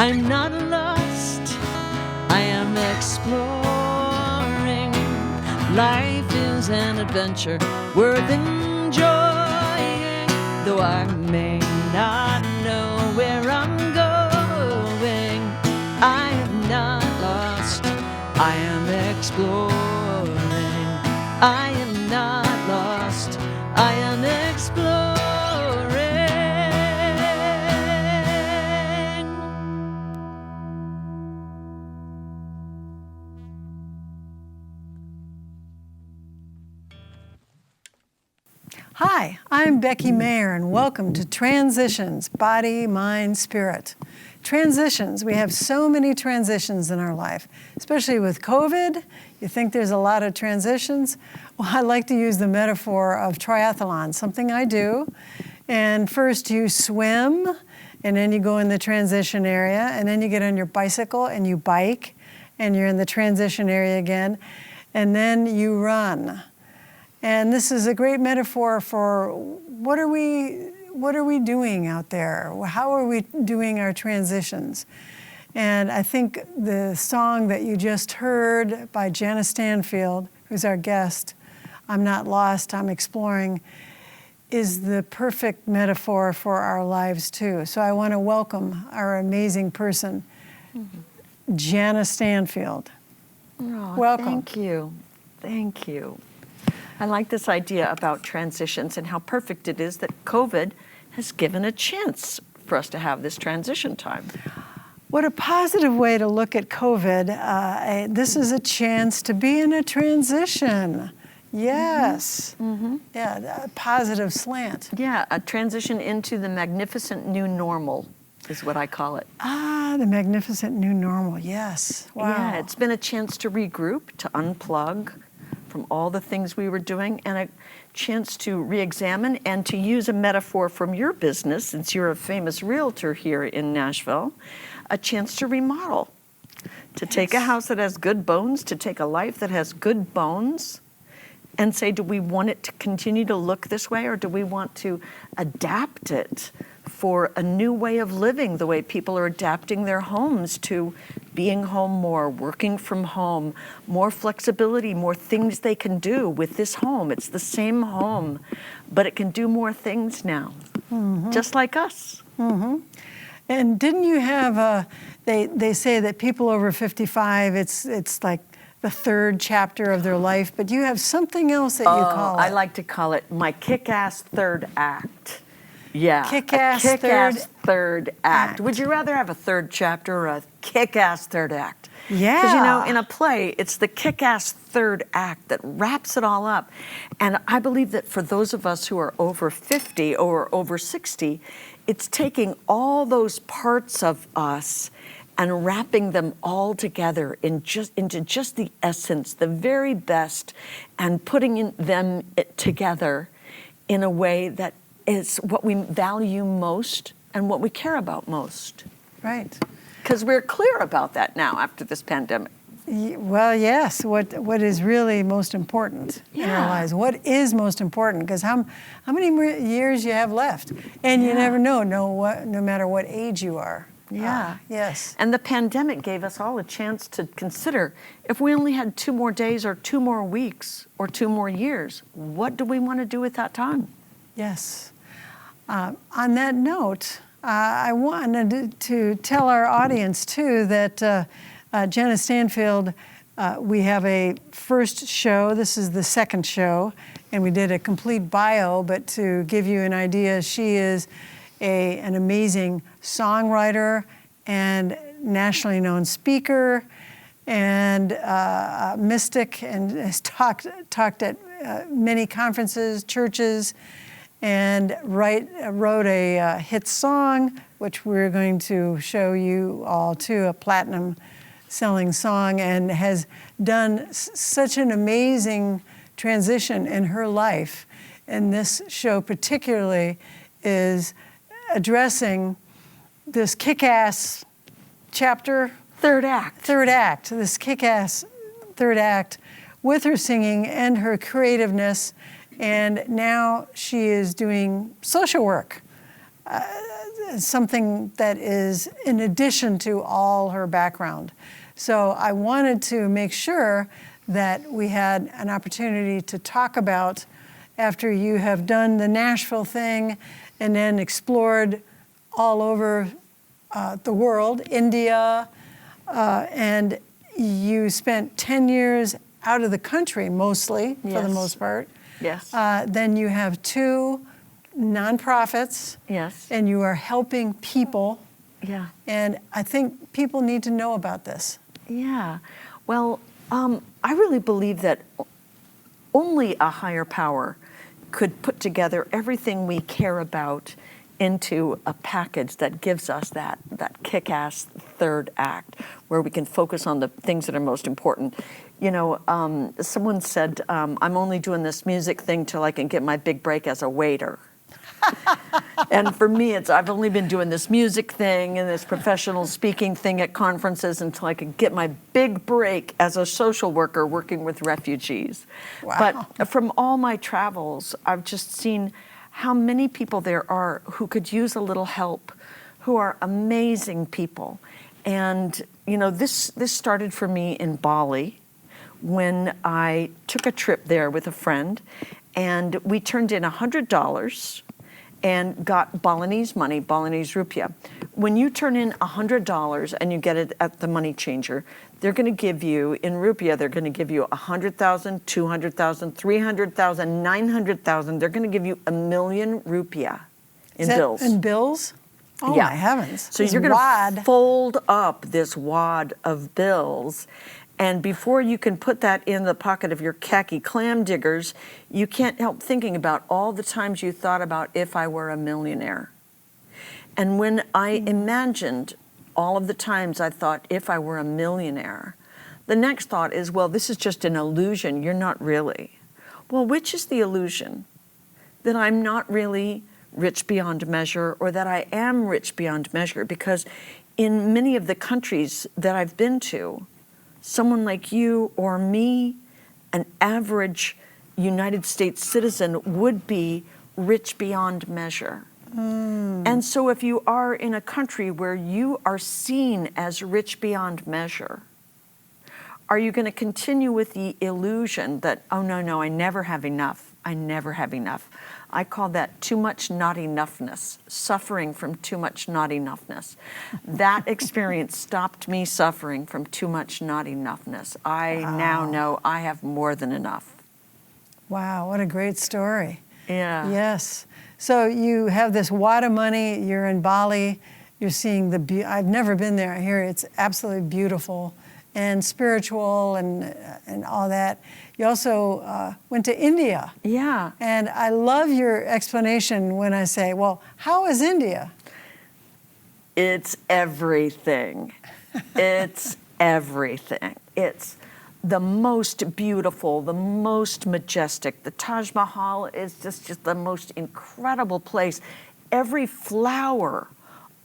I'm not lost, I am exploring. Life is an adventure worth enjoying, though I may not know where I'm going. I am not lost, I am exploring. I am not lost, I am exploring. Hi, I'm Becky Meagher, and welcome to Transitions, Body, Mind, Spirit. Transitions, we have so many transitions in our life, especially with COVID. You think there's a lot of transitions? Well, I like to use the metaphor of triathlon, something I do. And first you swim, and then you go in the transition area, and then you get on your bicycle and you bike, and you're in the transition area again, and then you run. And this is a great metaphor for what are we doing out there? How are we doing our transitions? And I think the song that you just heard by Jana Stanfield, who's our guest, I'm Not Lost, I'm Exploring, is the perfect metaphor for our lives too. So I want to welcome our amazing person, Jana Stanfield. Oh, welcome. Thank you. Thank you. I like this idea about transitions and how perfect it is that COVID has given a chance for us to have this transition time. What a positive way to look at COVID. This is a chance to be in a transition. Yes. Mm-hmm. Yeah, a positive slant. Yeah, a transition into the magnificent new normal is what I call it. Ah, the magnificent new normal, yes. Wow. Yeah, it's been a chance to regroup, to unplug from all the things we were doing, and a chance to re-examine and to use a metaphor from your business, since you're a famous realtor here in Nashville, a chance to remodel, to take a house that has good bones, to take a life that has good bones, and say, do we want it to continue to look this way, or do we want to adapt it for a new way of living, the way people are adapting their homes to being home more, working from home, more flexibility, more things they can do with this home. It's the same home, but it can do more things now, just like us. Mm-hmm. And didn't you have, they say that people over 55, it's like the third chapter of their life, but you have something else that you call it. I like to call it my kick-ass third act. Yeah, kick-ass third act. Would you rather have a third chapter or a kick-ass third act? Yeah. Because, you know, in a play, it's the kick-ass third act that wraps it all up. And I believe that for those of us who are over 50 or over 60, it's taking all those parts of us and wrapping them all together into just the essence, the very best, and putting them together in a way that is what we value most and what we care about most. Right. Because we're clear about that now after this pandemic. Well, yes. What is really most important in our lives? What is most important? Because how many more years you have left, and you never know. No matter what age you are. Yeah. Yes. And the pandemic gave us all a chance to consider, if we only had 2 more days or 2 more weeks or 2 more years, what do we want to do with that time? Yes. On that note, I wanted to tell our audience too that Jana Stanfield, we have a first show. This is the second show, and we did a complete bio, but to give you an idea, she is an amazing songwriter and nationally known speaker and a mystic, and has talked at many conferences, churches, and wrote a hit song, which we're going to show you all too, a platinum selling song, and has done such an amazing transition in her life. And this show particularly is addressing this kick-ass chapter. Third act. This kick-ass third act with her singing and her creativeness. And now she is doing social work something that is in addition to all her background. So I wanted to make sure that we had an opportunity to talk about, after you have done the Nashville thing and then explored all over the world, India, and you spent 10 years out of the country mostly, for the most part. Yes. Then you have 2 nonprofits. Yes. And you are helping people. Yeah. And I think people need to know about this. Yeah. Well, I really believe that only a higher power could put together everything we care about into a package that gives us that kick-ass third act where we can focus on the things that are most important. You know, someone said, I'm only doing this music thing till I can get my big break as a waiter. And for me, I've only been doing this music thing and this professional speaking thing at conferences until I could get my big break as a social worker working with refugees. Wow. But from all my travels, I've just seen how many people there are who could use a little help, who are amazing people. And, you know, this started for me in Bali when I took a trip there with a friend, and we turned in $100 and got Balinese money, Balinese rupiah. When you turn in $100 and you get it at the money changer, they're going to give you, in rupiah, they're going to give you 100,000, 200,000, 300,000, 900,000. They're going to give you 1 million rupiah in bills. In bills? Oh, Yeah. my heavens. So This you're going wad. to fold up this wad of bills, and before you can put that in the pocket of your khaki clam diggers, you can't help thinking about all the times you thought about if I were a millionaire. And when I imagined all of the times I thought if I were a millionaire, the next thought is, well, this is just an illusion. You're not really. Well, which is the illusion? That I'm not really rich beyond measure, or that I am rich beyond measure? Because in many of the countries that I've been to, someone like you or me, an average United States citizen, would be rich beyond measure. And so if you are in a country where you are seen as rich beyond measure, are you going to continue with the illusion that, oh, no, I never have enough. I never have enough. I call that too much not enoughness, suffering from too much not enoughness. That experience stopped me suffering from too much not enoughness. I now know I have more than enough. Wow, what a great story. Yeah. Yes. So you have this wad of money, you're in Bali, you're seeing I've never been there, I hear it's absolutely beautiful and spiritual and all that. You also went to India. Yeah. And I love your explanation when I say, well, how is India? It's everything. It's everything. It's the most beautiful, the most majestic. The Taj Mahal is just the most incredible place. Every flower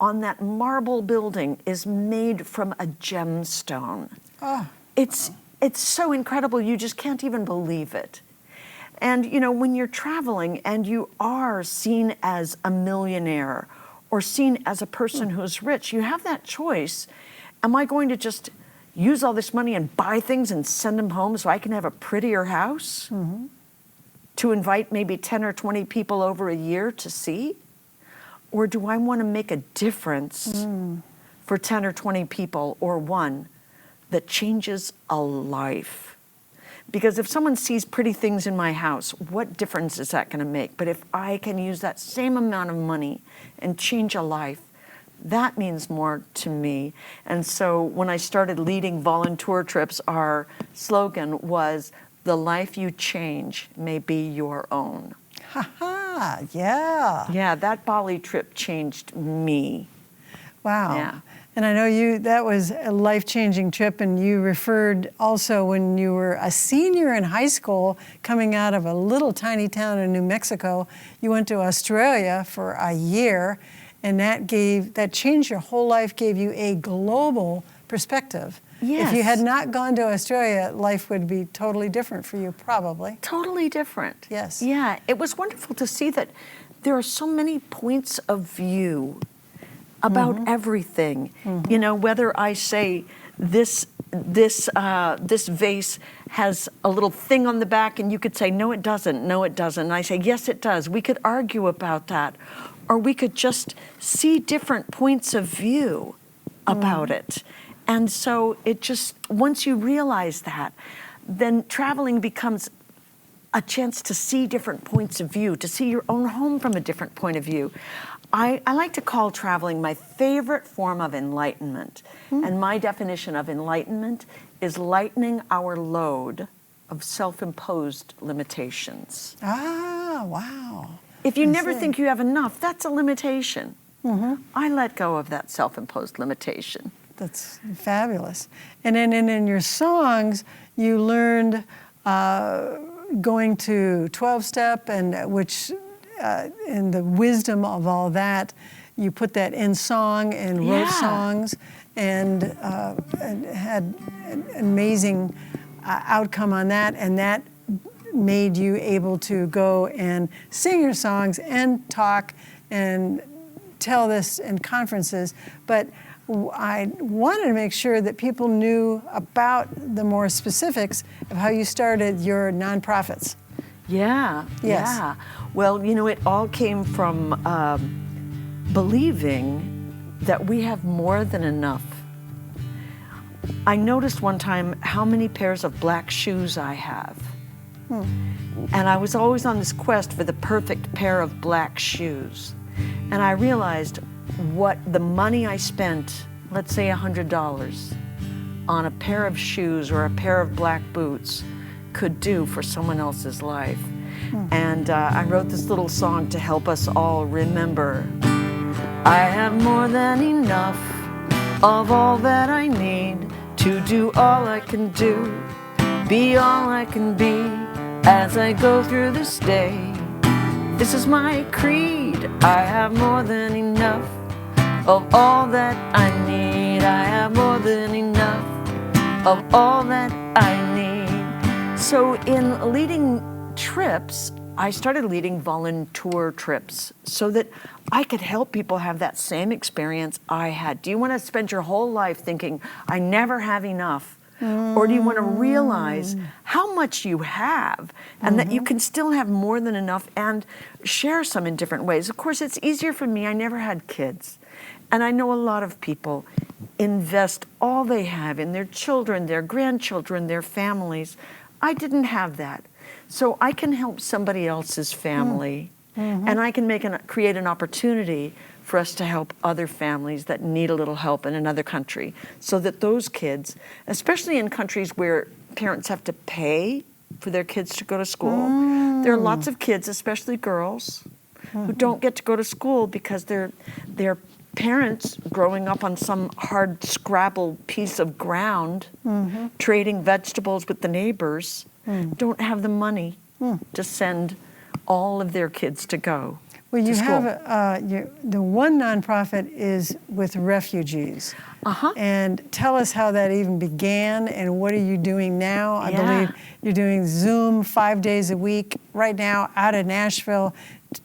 on that marble building is made from a gemstone. Oh. It's so incredible, you just can't even believe it. And you know, when you're traveling and you are seen as a millionaire or seen as a person who's rich, you have that choice. Am I going to just use all this money and buy things and send them home so I can have a prettier house? To invite maybe 10 or 20 people over a year to see? Or do I want to make a difference for 10 or 20 people, or one that changes a life? Because if someone sees pretty things in my house, what difference is that going to make? But if I can use that same amount of money and change a life, that means more to me. And so when I started leading volunteer trips, our slogan was, "The life you change may be your own." Ha ha, yeah. Yeah, that Bali trip changed me. Wow. Yeah. And I know that was a life-changing trip, and you referred also when you were a senior in high school coming out of a little tiny town in New Mexico, you went to Australia for a year, and that changed your whole life, gave you a global perspective. Yes. If you had not gone to Australia, life would be totally different for you, probably. Totally different. Yes. Yeah, it was wonderful to see that there are so many points of view about everything. You know, whether I say this vase has a little thing on the back, and you could say, no, it doesn't, no, it doesn't. And I say, yes, it does. We could argue about that. Or we could just see different points of view about it. And so it just, once you realize that, then traveling becomes a chance to see different points of view, to see your own home from a different point of view. I like to call traveling my favorite form of enlightenment. And my definition of enlightenment is lightening our load of self-imposed limitations. Ah, wow. If you never think you have enough, that's a limitation. I let go of that self-imposed limitation. That's fabulous. And then in your songs, you learned going to 12-step, and which in the wisdom of all that, you put that in song and wrote songs, and had an amazing outcome on that, and that made you able to go and sing your songs and talk and tell this in conferences. But I wanted to make sure that people knew about the more specifics of how you started your nonprofits. Yeah, Yes. yeah. Well, you know, it all came from believing that we have more than enough. I noticed one time how many pairs of black shoes I have. And I was always on this quest for the perfect pair of black shoes. And I realized what the money I spent, let's say $100, on a pair of shoes or a pair of black boots could do for someone else's life. And I wrote this little song to help us all remember. I have more than enough of all that I need to do all I can do, be all I can be as I go through this day. This is my creed. I have more than enough of all that I need. I have more than enough of all that I need. So in leading trips, I started leading volunteer trips so that I could help people have that same experience I had. Do you want to spend your whole life thinking, I never have enough? Or do you want to realize how much you have and that you can still have more than enough and share some in different ways? Of course, it's easier for me. I never had kids. And I know a lot of people invest all they have in their children, their grandchildren, their families. I didn't have that. So I can help somebody else's family, and I can create an opportunity for us to help other families that need a little help in another country, so that those kids, especially in countries where parents have to pay for their kids to go to school, there are lots of kids, especially girls, who don't get to go to school because their parents, growing up on some hard scrabble piece of ground, trading vegetables with the neighbors, don't have the money to send all of their kids to go. Well, you to school. have the one nonprofit is with refugees. And tell us how that even began and what are you doing now? I believe you're doing Zoom 5 days a week right now out of Nashville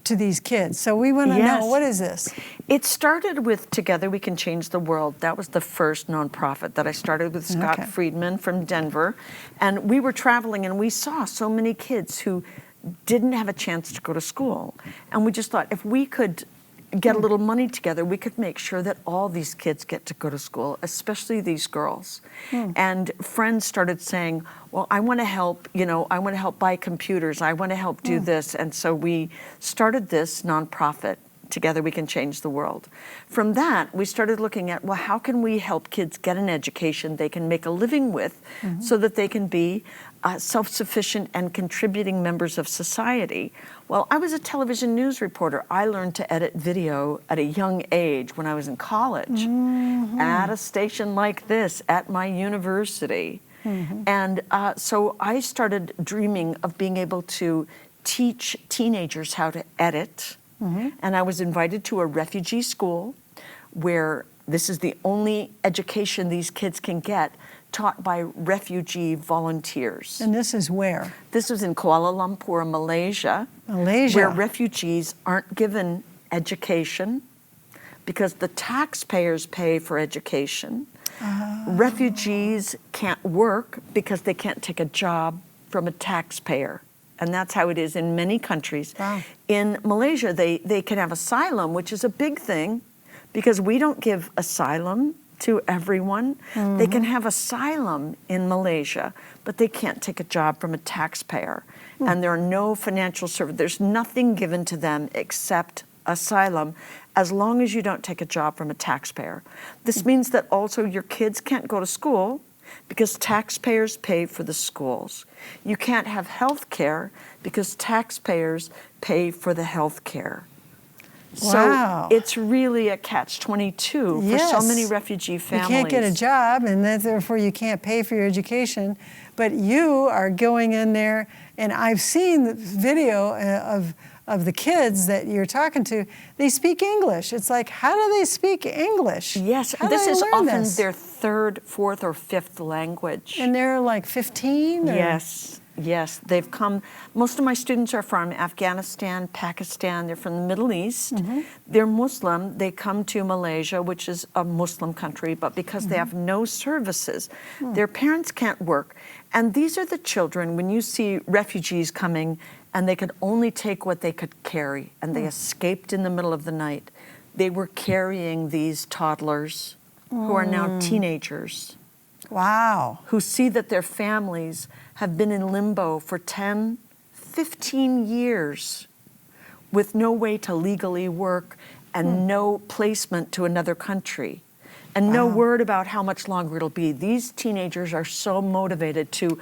to these kids. So we want to know, what is this? It started with Together We Can Change the World. That was the first nonprofit that I started with Scott Friedman from Denver. And we were traveling and we saw so many kids who didn't have a chance to go to school. And we just thought if we could get a little money together, we could make sure that all these kids get to go to school, especially these girls. And friends started saying, well, I want to help, I want to help buy computers. I want to help do this. And so we started this nonprofit, Together We Can Change the World. From that, we started looking at, well, how can we help kids get an education they can make a living with so that they can be self-sufficient and contributing members of society? Well, I was a television news reporter. I learned to edit video at a young age when I was in college at a station like this at my university. And so I started dreaming of being able to teach teenagers how to edit. And I was invited to a refugee school where this is the only education these kids can get taught by refugee volunteers. And this is where? This was in Kuala Lumpur, Malaysia. Malaysia. Where refugees aren't given education because the taxpayers pay for education. Refugees can't work because they can't take a job from a taxpayer. And that's how it is in many countries. Wow. In Malaysia, they can have asylum, which is a big thing because we don't give asylum to everyone. They can have asylum in Malaysia, but they can't take a job from a taxpayer. And there are no financial services. There's nothing given to them except asylum as long as you don't take a job from a taxpayer. This means that also your kids can't go to school because taxpayers pay for the schools. You can't have health care because taxpayers pay for the health care. Wow. So it's really a catch-22 for so many refugee families. You can't get a job, and therefore you can't pay for your education. But you are going in there, and I've seen the video of the kids that you're talking to. They speak English. It's like, how do they speak English? Yes, how this do they is learn often this? their third, fourth, or fifth language. And they're like 15? Or? Yes. Yes, they've come. Most of my students are from Afghanistan, Pakistan. They're from the Middle East. They're Muslim. They come to Malaysia, which is a Muslim country, but because they have no services, their parents can't work. And these are the children, when you see refugees coming and they could only take what they could carry, and they escaped in the middle of the night, they were carrying these toddlers who are now teenagers. Wow. Who see that their families have been in limbo for 10, 15 years with no way to legally work and no placement to another country and no word about how much longer it'll be. These teenagers are so motivated to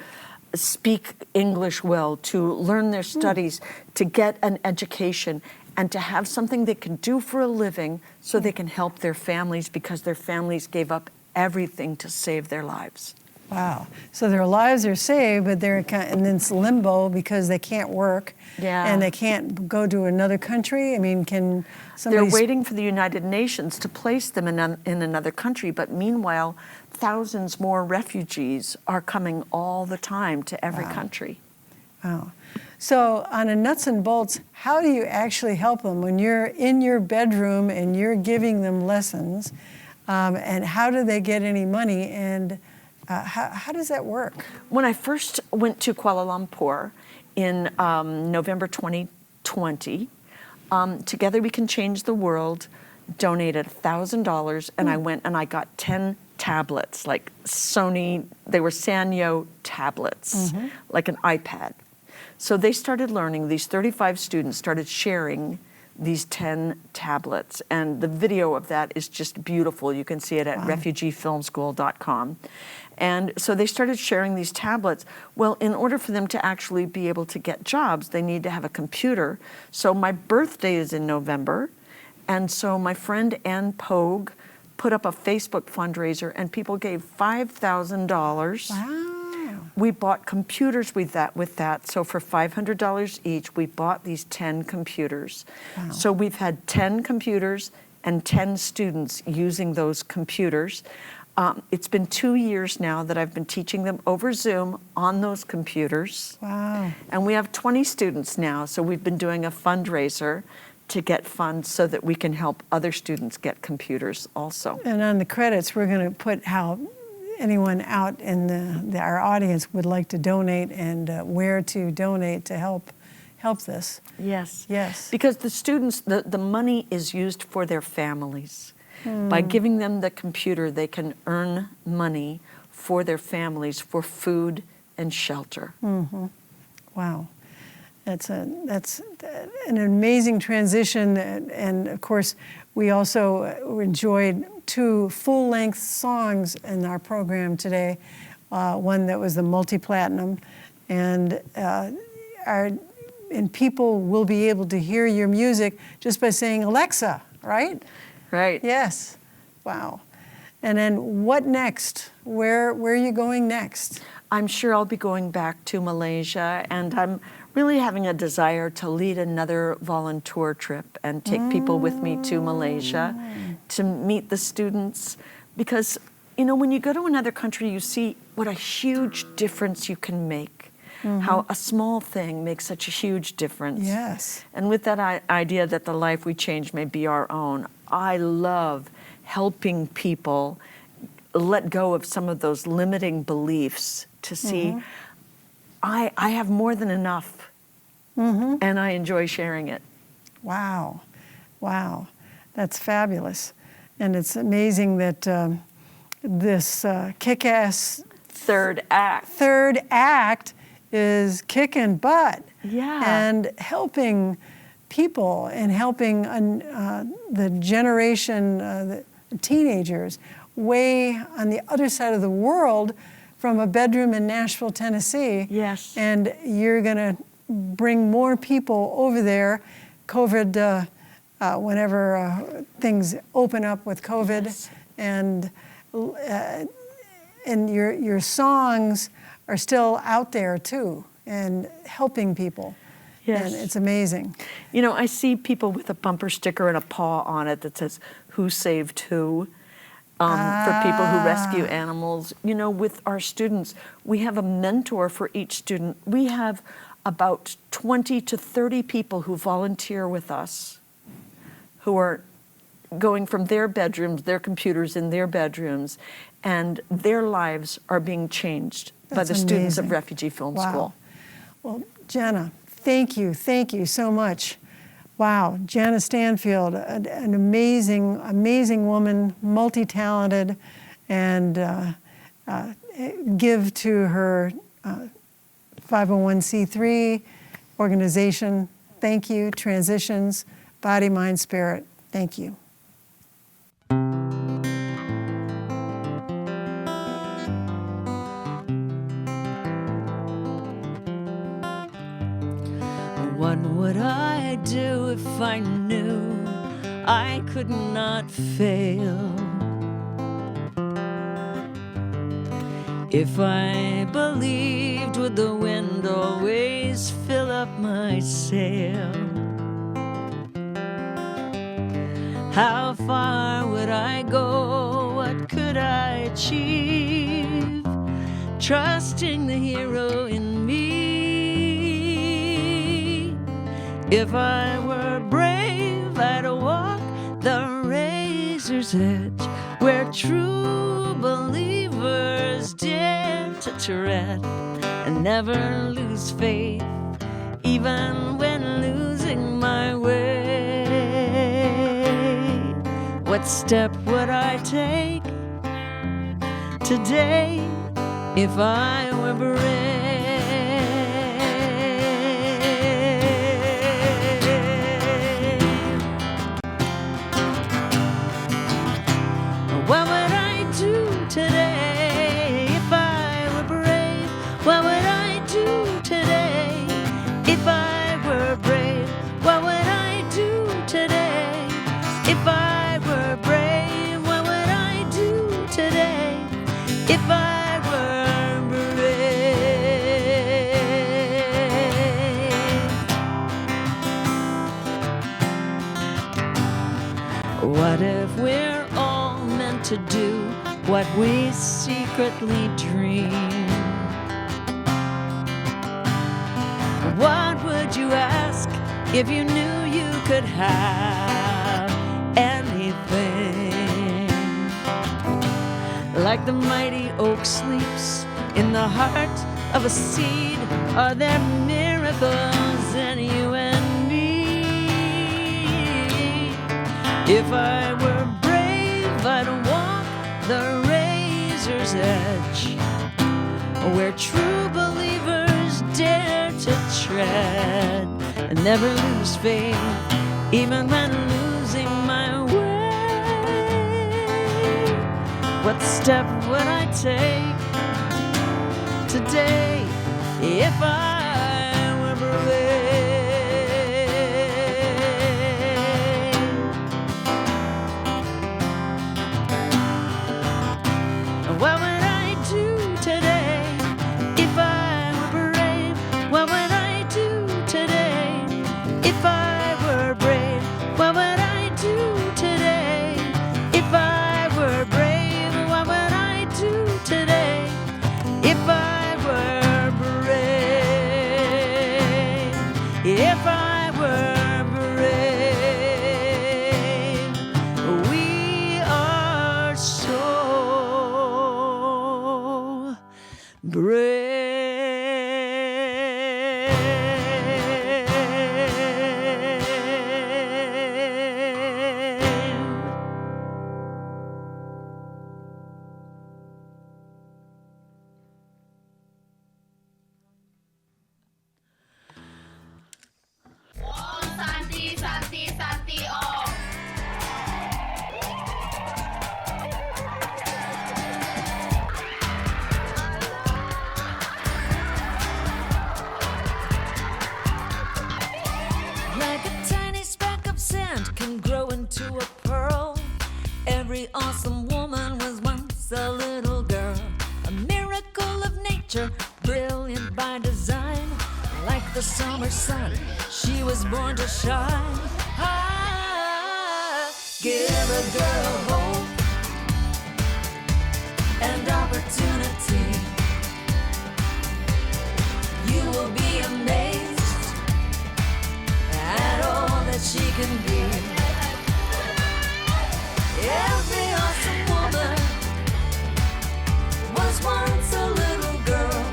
speak English well, to learn their studies, to get an education, and to have something they can do for a living so they can help their families because their families gave up everything to save their lives. Wow. So their lives are saved, but they're in this limbo because they can't work. Yeah. And they can't go to another country. I mean, can somebody... They're waiting for the United Nations to place them in another country, but meanwhile, thousands more refugees are coming all the time to every country. Wow. So on a nuts and bolts, how do you actually help them when you're in your bedroom and you're giving them lessons? And how do they get any money? And how does that work? When I first went to Kuala Lumpur in November 2020, Together We Can Change the World donated $1,000, and I went and I got 10 tablets, like Sony, they were Sanyo tablets, like an iPad. So they started learning, these 35 students started sharing these 10 tablets, and the video of that is just beautiful. You can see it at refugeefilmschool.com. And so they started sharing these tablets. Well, in order for them to actually be able to get jobs, they need to have a computer. So my birthday is in November, and so my friend Ann Pogue put up a Facebook fundraiser, and people gave $5,000. Wow. We bought computers with that. So for $500 each, we bought these 10 computers. Wow. So we've had 10 computers and 10 students using those computers. It's been 2 years now that I've been teaching them over Zoom on those computers. Wow. And we have 20 students now, so we've been doing a fundraiser to get funds so that we can help other students get computers also. And on the credits, we're going to put how anyone out in our audience would like to donate and where to donate to help this. Yes. Yes. Because the students, the money is used for their families. By giving them the computer, they can earn money for their families for food and shelter. Wow. That's an amazing transition. And of course, we also enjoyed 2 full-length songs in our program today. One that was the multi-platinum, and people will be able to hear your music just by saying Alexa, right? Right. Yes. Wow. And then what next? Where are you going next? I'm sure I'll be going back to Malaysia, and I'm really having a desire to lead another volunteer trip and take people with me to Malaysia to meet the students, because You know, when you go to another country, you see what a huge difference you can make. How a small thing makes such a huge difference. Yes. And with that idea that the life we change may be our own, I love helping people let go of some of those limiting beliefs to see I have more than enough, and I enjoy sharing it. Wow. Wow. That's fabulous. And it's amazing that this kick-ass Third act. third act is kicking butt. Yeah. And helping people and helping the generation, the teenagers, way on the other side of the world from a bedroom in Nashville, Tennessee. Yes. And you're going to bring more people over there. COVID, whenever things open up with COVID, Yes. and your songs are still out there too, and helping people. Yes. And it's amazing. You know, I see people with a bumper sticker and a paw on it that says, "Who saved who?" For people who rescue animals. You know, with our students, we have a mentor for each student. We have about 20 to 30 people who volunteer with us, who are going from their bedrooms, their computers in their bedrooms, and their lives are being changed by the students of amazing. Refugee Film School. Well, Jana, thank you so much. Wow, Jana Stanfield, an amazing woman, multi-talented, and give to her 501c3 organization. Thank you. Transitions, Body, Mind, Spirit. Thank you. What would I do if I knew I could not fail? If I believed, would the wind always fill up my sail? How far would I go? What could I achieve? Trusting the hero in me. If I were brave, I'd walk the razor's edge, where true believers dare to tread and never lose faith, even when losing my way. What step would I take today if I were brave? What would I do today if I were brave? What would I do today if I were brave? What would I do today if I were brave? What would I do today if I were brave? What if we're all meant to do what we secretly dream? What would you ask if you knew you could have anything? Like the mighty oak sleeps in the heart of a seed, are there miracles in you and me? If I were brave, I'd walk the razor's edge, where true believers dare to tread and never lose faith, even when losing my way. What step would I take today if I were brave? What would I do today if I were brave? What would I do today if I were brave? What would I do today if I were brave? What would I Santi, Santi, Santi, Om. Like a tiny speck of sand can grow into a pearl. Every awesome woman was once a little girl. A miracle of nature, brilliant by design. Like the summer sun, she was born to shine. Ah, give a girl hope and opportunity. You will be amazed at all that she can be. Every awesome woman was once a little girl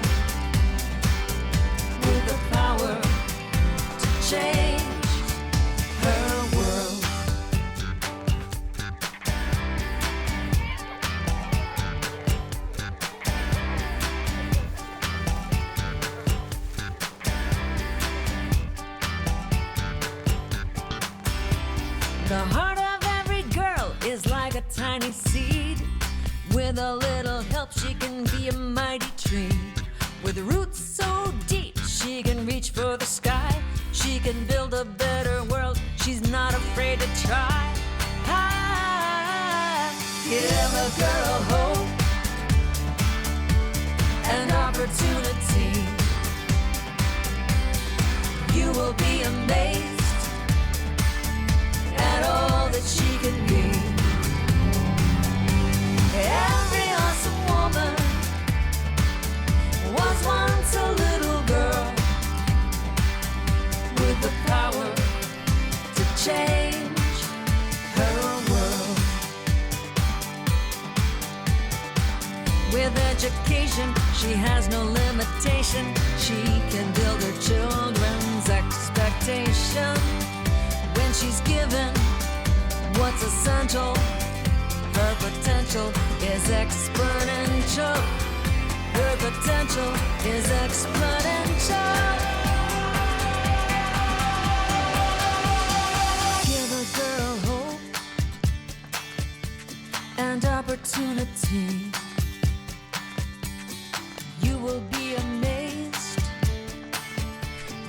with the power to change her world. The heart of every girl is like a tiny seed. With a little help, she can be a mighty tree. With roots so deep, she can reach for the sky. She can build a better world. She's not afraid to try. Ah, give a girl hope and opportunity. You will be amazed at all that she can be. Every awesome woman was once a little girl with the power to change her world. With education, she has no limitation. She can build her children's expectation. When she's given what's essential, her potential is exponential. Her potential is exponential. Give a girl hope and opportunity. You will be amazed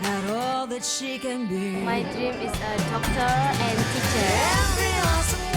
at all that she can be. My dream is a doctor and teacher. Every awesome